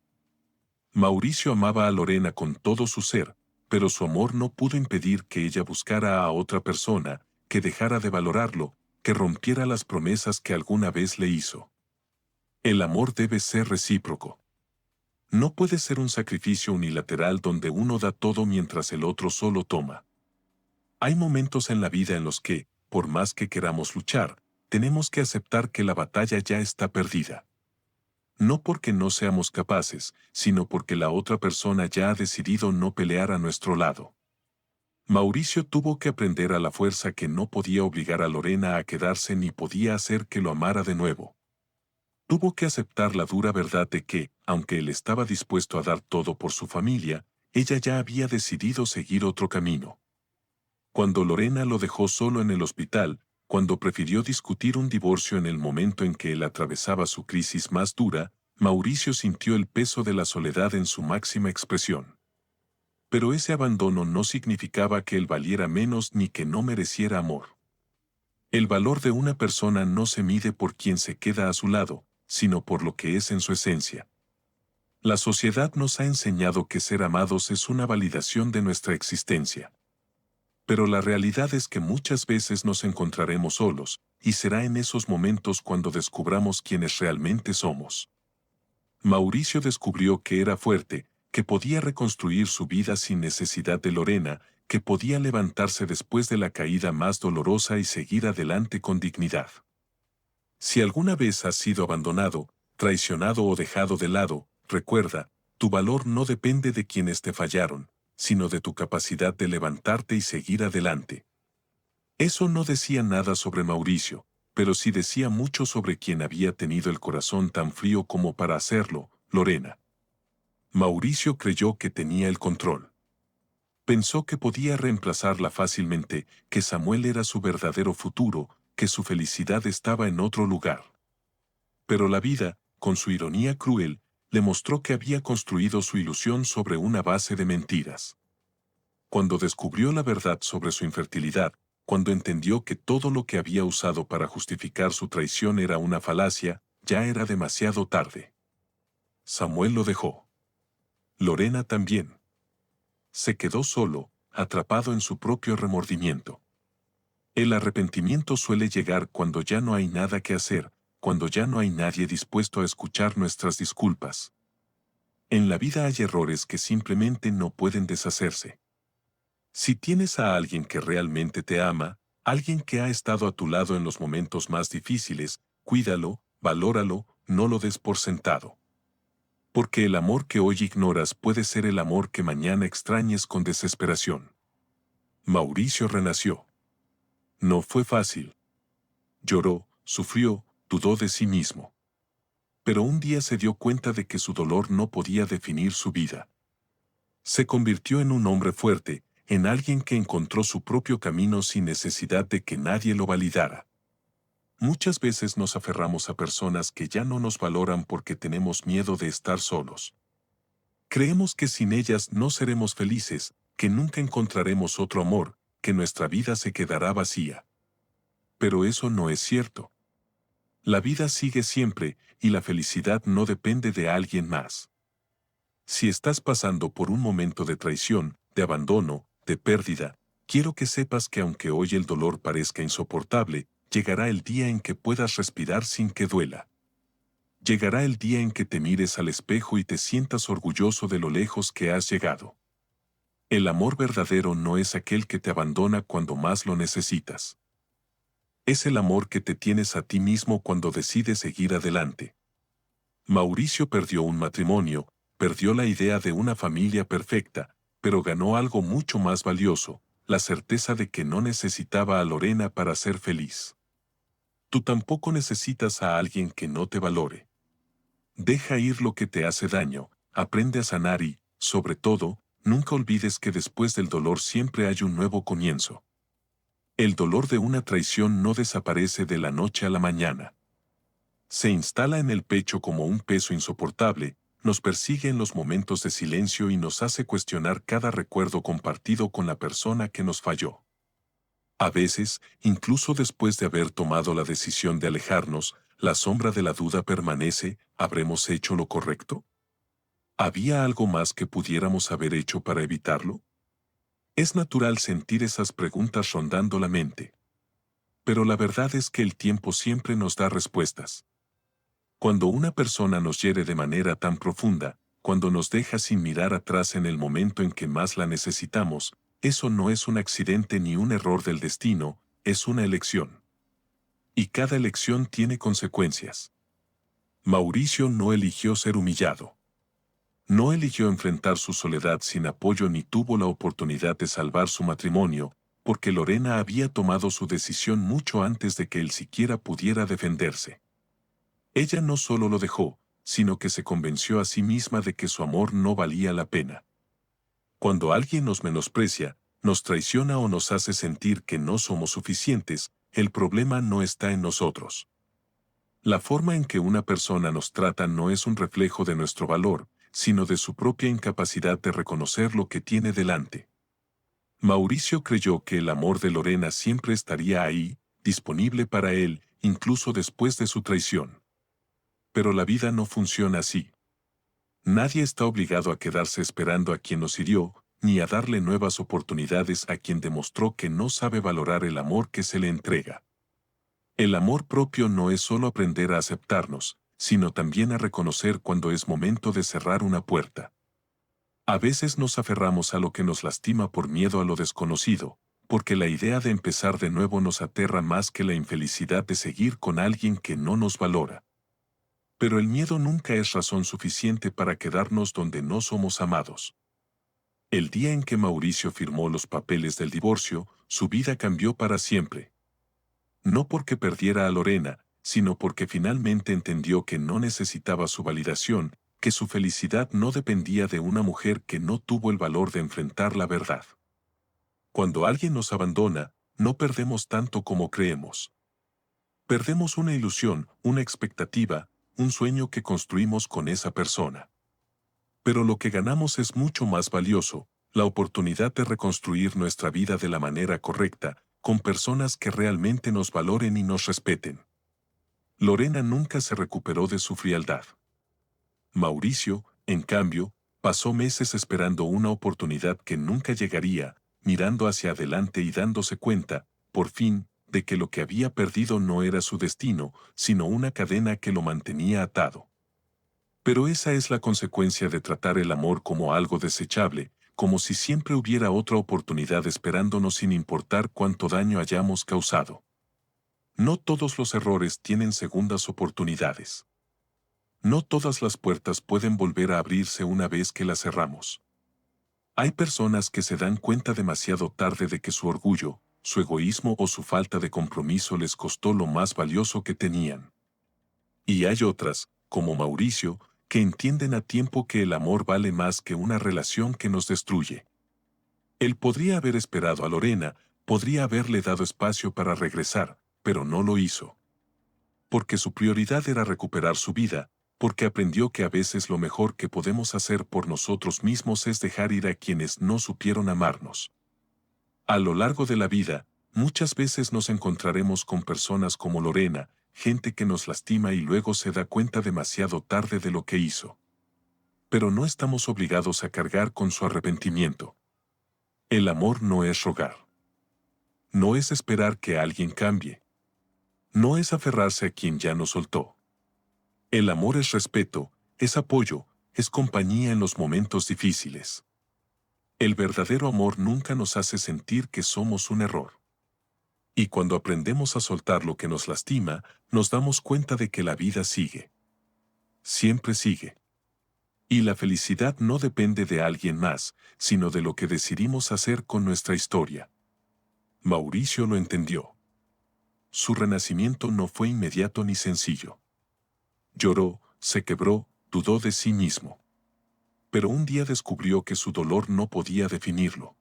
Mauricio amaba a Lorena con todo su ser, pero su amor no pudo impedir que ella buscara a otra persona, que dejara de valorarlo, que rompiera las promesas que alguna vez le hizo. El amor debe ser recíproco. No puede ser un sacrificio unilateral donde uno da todo mientras el otro solo toma. Hay momentos en la vida en los que, por más que queramos luchar, tenemos que aceptar que la batalla ya está perdida. No porque no seamos capaces, sino porque la otra persona ya ha decidido no pelear a nuestro lado. Mauricio tuvo que aprender a la fuerza que no podía obligar a Lorena a quedarse ni podía hacer que lo amara de nuevo. Tuvo que aceptar la dura verdad de que, aunque él estaba dispuesto a dar todo por su familia, ella ya había decidido seguir otro camino. Cuando Lorena lo dejó solo en el hospital, cuando prefirió discutir un divorcio en el momento en que él atravesaba su crisis más dura, Mauricio sintió el peso de la soledad en su máxima expresión. Pero ese abandono no significaba que él valiera menos ni que no mereciera amor. El valor de una persona no se mide por quien se queda a su lado, sino por lo que es en su esencia. La sociedad nos ha enseñado que ser amados es una validación de nuestra existencia. Pero la realidad es que muchas veces nos encontraremos solos, y será en esos momentos cuando descubramos quiénes realmente somos. Mauricio descubrió que era fuerte, que podía reconstruir su vida sin necesidad de Lorena, que podía levantarse después de la caída más dolorosa y seguir adelante con dignidad. Si alguna vez has sido abandonado, traicionado o dejado de lado, recuerda, tu valor no depende de quienes te fallaron, sino de tu capacidad de levantarte y seguir adelante. Eso no decía nada sobre Mauricio, pero sí decía mucho sobre quien había tenido el corazón tan frío como para hacerlo, Lorena. Mauricio creyó que tenía el control. Pensó que podía reemplazarla fácilmente, que Samuel era su verdadero futuro, que su felicidad estaba en otro lugar. Pero la vida, con su ironía cruel, le mostró que había construido su ilusión sobre una base de mentiras. Cuando descubrió la verdad sobre su infertilidad, cuando entendió que todo lo que había usado para justificar su traición era una falacia, ya era demasiado tarde. Samuel lo dejó. Lorena también. Se quedó solo, atrapado en su propio remordimiento. El arrepentimiento suele llegar cuando ya no hay nada que hacer, cuando ya no hay nadie dispuesto a escuchar nuestras disculpas. En la vida hay errores que simplemente no pueden deshacerse. Si tienes a alguien que realmente te ama, alguien que ha estado a tu lado en los momentos más difíciles, cuídalo, valóralo, no lo des por sentado. Porque el amor que hoy ignoras puede ser el amor que mañana extrañes con desesperación. Mauricio renació. No fue fácil. Lloró, sufrió, dudó de sí mismo. Pero un día se dio cuenta de que su dolor no podía definir su vida. Se convirtió en un hombre fuerte, en alguien que encontró su propio camino sin necesidad de que nadie lo validara. Muchas veces nos aferramos a personas que ya no nos valoran porque tenemos miedo de estar solos. Creemos que sin ellas no seremos felices, que nunca encontraremos otro amor, que nuestra vida se quedará vacía. Pero eso no es cierto. La vida sigue siempre, y la felicidad no depende de alguien más. Si estás pasando por un momento de traición, de abandono, de pérdida, quiero que sepas que aunque hoy el dolor parezca insoportable, llegará el día en que puedas respirar sin que duela. Llegará el día en que te mires al espejo y te sientas orgulloso de lo lejos que has llegado. El amor verdadero no es aquel que te abandona cuando más lo necesitas. Es el amor que te tienes a ti mismo cuando decides seguir adelante. Mauricio perdió un matrimonio, perdió la idea de una familia perfecta, pero ganó algo mucho más valioso, la certeza de que no necesitaba a Lorena para ser feliz. Tú tampoco necesitas a alguien que no te valore. Deja ir lo que te hace daño, aprende a sanar y, sobre todo, nunca olvides que después del dolor siempre hay un nuevo comienzo. El dolor de una traición no desaparece de la noche a la mañana. Se instala en el pecho como un peso insoportable, nos persigue en los momentos de silencio y nos hace cuestionar cada recuerdo compartido con la persona que nos falló. A veces, incluso después de haber tomado la decisión de alejarnos, la sombra de la duda permanece, ¿habremos hecho lo correcto? ¿Había algo más que pudiéramos haber hecho para evitarlo? Es natural sentir esas preguntas rondando la mente. Pero la verdad es que el tiempo siempre nos da respuestas. Cuando una persona nos hiere de manera tan profunda, cuando nos deja sin mirar atrás en el momento en que más la necesitamos, eso no es un accidente ni un error del destino, es una elección. Y cada elección tiene consecuencias. Mauricio no eligió ser humillado. No eligió enfrentar su soledad sin apoyo ni tuvo la oportunidad de salvar su matrimonio, porque Lorena había tomado su decisión mucho antes de que él siquiera pudiera defenderse. Ella no solo lo dejó, sino que se convenció a sí misma de que su amor no valía la pena. Cuando alguien nos menosprecia, nos traiciona o nos hace sentir que no somos suficientes, el problema no está en nosotros. La forma en que una persona nos trata no es un reflejo de nuestro valor, sino de su propia incapacidad de reconocer lo que tiene delante. Mauricio creyó que el amor de Lorena siempre estaría ahí, disponible para él, incluso después de su traición. Pero la vida no funciona así. Nadie está obligado a quedarse esperando a quien nos hirió, ni a darle nuevas oportunidades a quien demostró que no sabe valorar el amor que se le entrega. El amor propio no es solo aprender a aceptarnos, sino también a reconocer cuando es momento de cerrar una puerta. A veces nos aferramos a lo que nos lastima por miedo a lo desconocido, porque la idea de empezar de nuevo nos aterra más que la infelicidad de seguir con alguien que no nos valora. Pero el miedo nunca es razón suficiente para quedarnos donde no somos amados. El día en que Mauricio firmó los papeles del divorcio, su vida cambió para siempre. No porque perdiera a Lorena, sino porque finalmente entendió que no necesitaba su validación, que su felicidad no dependía de una mujer que no tuvo el valor de enfrentar la verdad. Cuando alguien nos abandona, no perdemos tanto como creemos. Perdemos una ilusión, una expectativa, un sueño que construimos con esa persona. Pero lo que ganamos es mucho más valioso, la oportunidad de reconstruir nuestra vida de la manera correcta, con personas que realmente nos valoren y nos respeten. Lorena nunca se recuperó de su frialdad. Mauricio, en cambio, pasó meses esperando una oportunidad que nunca llegaría, mirando hacia adelante y dándose cuenta, por fin, de que lo que había perdido no era su destino, sino una cadena que lo mantenía atado. Pero esa es la consecuencia de tratar el amor como algo desechable, como si siempre hubiera otra oportunidad esperándonos sin importar cuánto daño hayamos causado. No todos los errores tienen segundas oportunidades. No todas las puertas pueden volver a abrirse una vez que las cerramos. Hay personas que se dan cuenta demasiado tarde de que su orgullo, su egoísmo o su falta de compromiso les costó lo más valioso que tenían. Y hay otras, como Mauricio, que entienden a tiempo que el amor vale más que una relación que nos destruye. Él podría haber esperado a Lorena, podría haberle dado espacio para regresar, pero no lo hizo. Porque su prioridad era recuperar su vida, porque aprendió que a veces lo mejor que podemos hacer por nosotros mismos es dejar ir a quienes no supieron amarnos. A lo largo de la vida, muchas veces nos encontraremos con personas como Lorena, gente que nos lastima y luego se da cuenta demasiado tarde de lo que hizo. Pero no estamos obligados a cargar con su arrepentimiento. El amor no es rogar. No es esperar que alguien cambie. No es aferrarse a quien ya nos soltó. El amor es respeto, es apoyo, es compañía en los momentos difíciles. El verdadero amor nunca nos hace sentir que somos un error. Y cuando aprendemos a soltar lo que nos lastima, nos damos cuenta de que la vida sigue. Siempre sigue. Y la felicidad no depende de alguien más, sino de lo que decidimos hacer con nuestra historia. Mauricio lo entendió. Su renacimiento no fue inmediato ni sencillo. Lloró, se quebró, dudó de sí mismo. Pero un día descubrió que su dolor no podía definirlo.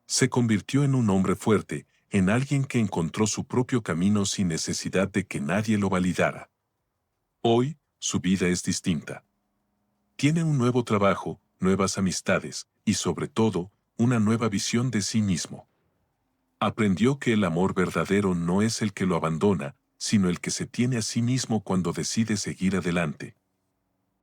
Se convirtió en un hombre fuerte, en alguien que encontró su propio camino sin necesidad de que nadie lo validara. Hoy, su vida es distinta. Tiene un nuevo trabajo, nuevas amistades, y sobre todo, una nueva visión de sí mismo. Aprendió que el amor verdadero no es el que lo abandona, sino el que se tiene a sí mismo cuando decide seguir adelante.